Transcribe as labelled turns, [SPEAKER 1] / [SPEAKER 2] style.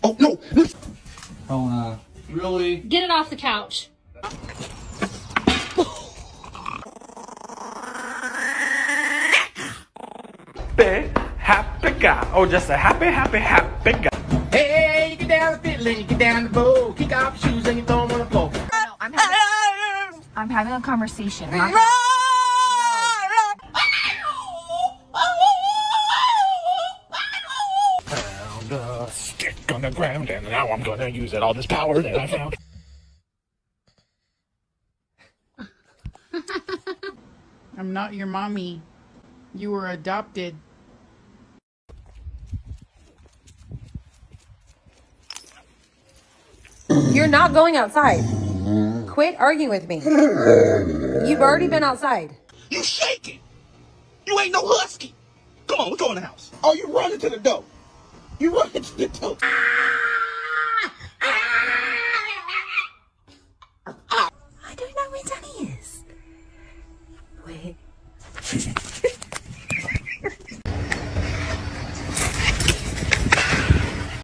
[SPEAKER 1] Oh, no.
[SPEAKER 2] Oh, really?
[SPEAKER 3] Get it off the couch.
[SPEAKER 4] Happy guy. Oh, just a happy guy.
[SPEAKER 1] Hey, you get down the fiddle and you get down the bow. Kick off your shoes and you throw them on the floor.
[SPEAKER 5] No, I'm having a conversation.
[SPEAKER 1] Found a stick on the ground and now I'm gonna use it. All this power that I found.
[SPEAKER 6] I'm not your mommy. You were adopted.
[SPEAKER 7] You're not going outside. Quit arguing with me. You've already been outside.
[SPEAKER 1] You shaking. You ain't no husky. Come on, let's go in the house. Oh, you running to the door. You running to the door.